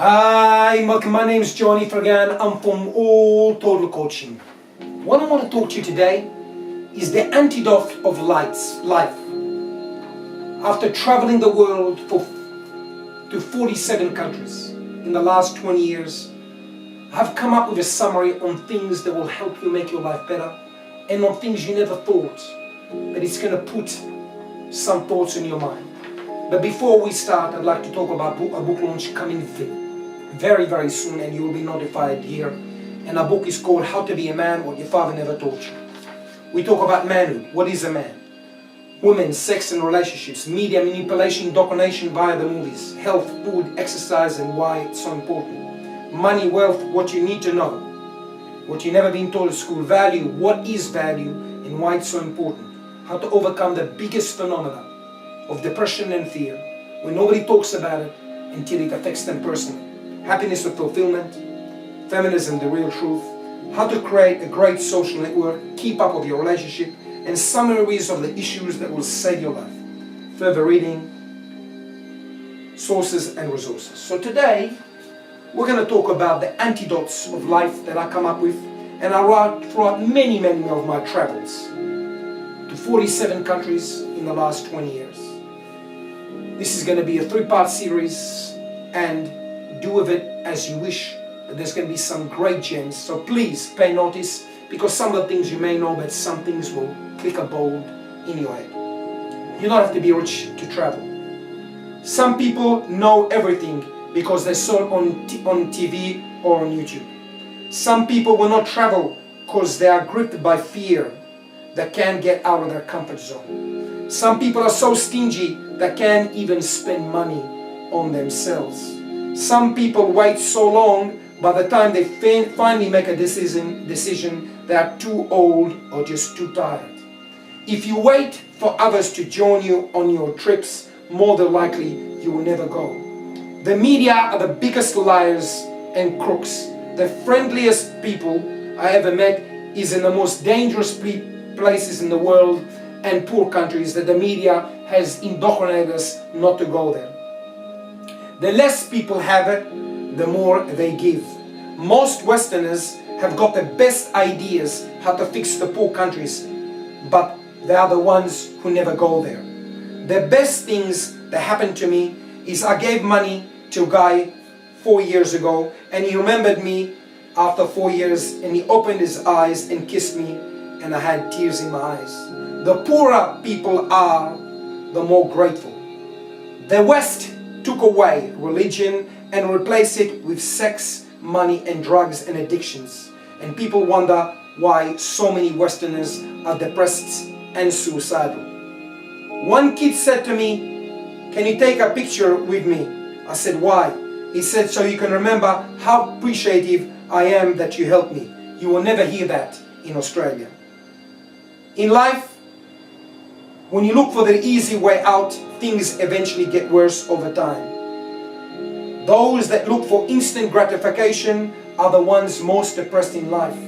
Hi, my name is Johnny Fergan. I'm from All Total Coaching. What I want to talk to you today is the antidote of life. After traveling the world to 47 countries in the last 20 years, I've come up with a summary on things that will help you make your life better and on things you never thought, but it's going to put some thoughts in your mind. But before we start, I'd like to talk about a book launch coming very, very soon, and you will be notified here. And our book is called How to Be a Man, What Your Father Never Taught You. We talk about manhood. What is a man? Women, sex and relationships, media manipulation, indoctrination via the movies, health, food, exercise, and why it's so important. Money, wealth, what you need to know, what you've never been told at school. Value, what is value and why it's so important. How to overcome the biggest phenomena of depression and fear when nobody talks about it until it affects them personally. Happiness with fulfillment, feminism, the real truth, how to create a great social network, keep up with your relationship, and summaries of the issues that will save your life. Further reading, sources and resources. So today, we're going to talk about the antidotes of life that I come up with, and I wrote throughout many of my travels to 47 countries in the last 20 years. This is going to be a 3-part series, and do with it as you wish. But there's going to be some great gems, so please pay notice, because some of the things you may know, but some things will click a bulb in your head. You don't have to be rich to travel. Some people know everything because they saw it on TV or on YouTube. Some people will not travel because they are gripped by fear that can't get out of their comfort zone. Some people are so stingy that can't even spend money on themselves. Some people wait so long, by the time they finally make a decision, they are too old or just too tired. If you wait for others to join you on your trips, more than likely you will never go. The media are the biggest liars and crooks. The friendliest people I ever met is in the most dangerous places in the world and poor countries that the media has indoctrinated us not to go there. The less people have it, the more they give. Most Westerners have got the best ideas how to fix the poor countries, but they are the ones who never go there. The best things that happened to me is I gave money to a guy 4 years ago, and he remembered me after 4 years, and he opened his eyes and kissed me, and I had tears in my eyes. The poorer people are, the more grateful. The West took away religion and replaced it with sex, money and drugs and addictions. And people wonder why so many Westerners are depressed and suicidal. One kid said to me, "Can you take a picture with me?" I said, "Why?" He said, "So you can remember how appreciative I am that you helped me." You will never hear that in Australia. In life, when you look for the easy way out, things eventually get worse over time. Those that look for instant gratification are the ones most depressed in life.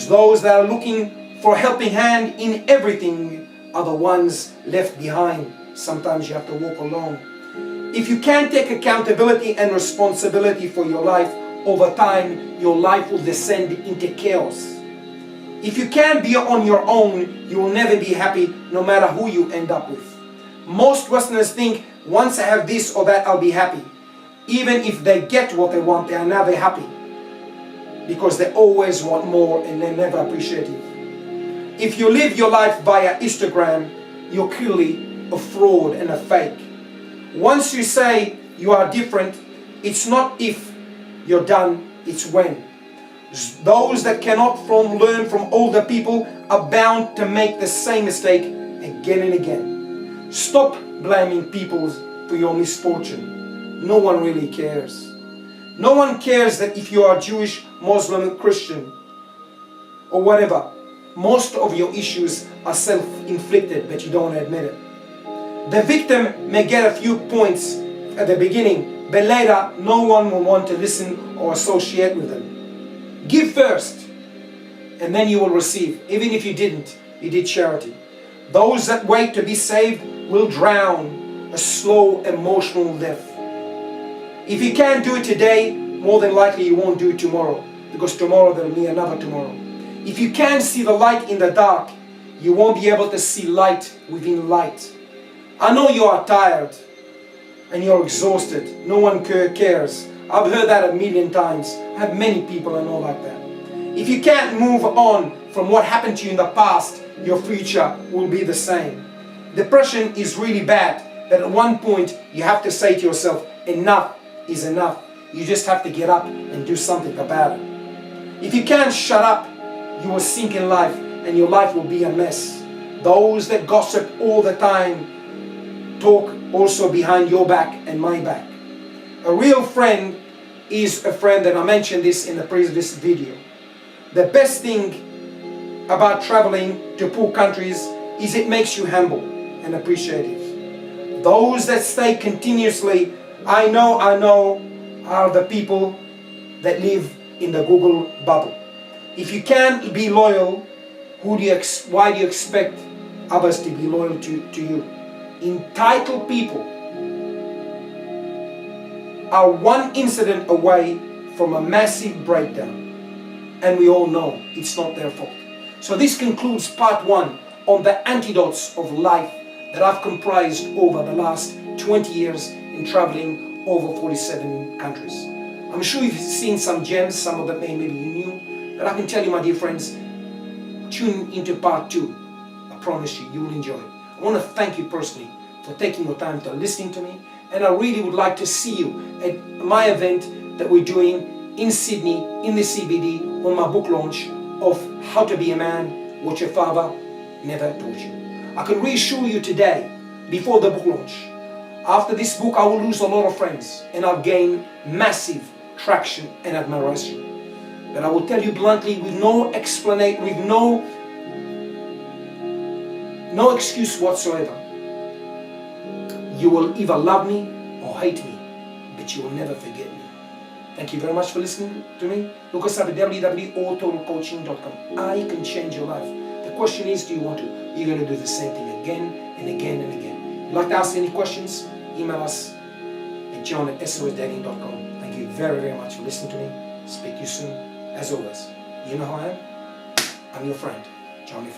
Those that are looking for a helping hand in everything are the ones left behind. Sometimes you have to walk alone. If you can't take accountability and responsibility for your life, over time your life will descend into chaos. If you can't be on your own, you will never be happy no matter who you end up with. Most Westerners think, once I have this or that, I'll be happy. Even if they get what they want, they are never happy, because they always want more and they're never appreciative. If you live your life via Instagram, you're clearly a fraud and a fake. Once you say you are different, it's not if you're done, it's when. Those that cannot learn from older people are bound to make the same mistake again and again. Stop blaming people for your misfortune. No one really cares. No one cares that if you are Jewish, Muslim, Christian, or whatever. Most of your issues are self-inflicted, but you don't admit it. The victim may get a few points at the beginning, but later no one will want to listen or associate with them. Give first, and then you will receive. Even if you didn't, you did charity. Those that wait to be saved will drown a slow emotional death. If you can't do it today, more than likely you won't do it tomorrow, because tomorrow there will be another tomorrow. If you can't see the light in the dark, you won't be able to see light within light. I know you are tired and you're exhausted. No one cares. I've heard that a million times. I have many people I know like that. If you can't move on from what happened to you in the past, your future will be the same. Depression is really bad, that at one point you have to say to yourself, enough is enough. You just have to get up and do something about it. If you can't shut up, you will sink in life and your life will be a mess. Those that gossip all the time talk also behind your back and my back. A real friend is a friend, and I mentioned this in the previous video. The best thing about traveling to poor countries is it makes you humble and appreciative. Those that stay continuously, I know, are the people that live in the Google bubble. If you can't be loyal, why do you expect others to be loyal to you? Entitled people are one incident away from a massive breakdown, and we all know it's not their fault. So this concludes part 1 on the antidotes of life that I've comprised over the last 20 years in traveling over 47 countries. I'm sure you've seen some gems, some of them maybe you knew, but I can tell you, my dear friends, tune into part 2. I promise you, you will enjoy it. I want to thank you personally for taking your time to listen to me, and I really would like to see you at my event that we're doing in Sydney, in the CBD, on my book launch of How to Be a Man, What Your Father Never Taught You. I can reassure you today, before the book launch, after this book I will lose a lot of friends and I'll gain massive traction and admiration. But I will tell you bluntly, with no explanation, with no excuse whatsoever, you will either love me or hate me, but you will never forget me. Thank you very much for listening to me. Look us up at www.alltotalcoaching.com. I can change your life. The question is, do you want to? You're going to do the same thing again and again and again. If you'd like to ask any questions, email us at john@sosdating.com. Thank you very, very much for listening to me. Speak to you soon. As always, you know who I am? I'm your friend, John. Bye-bye.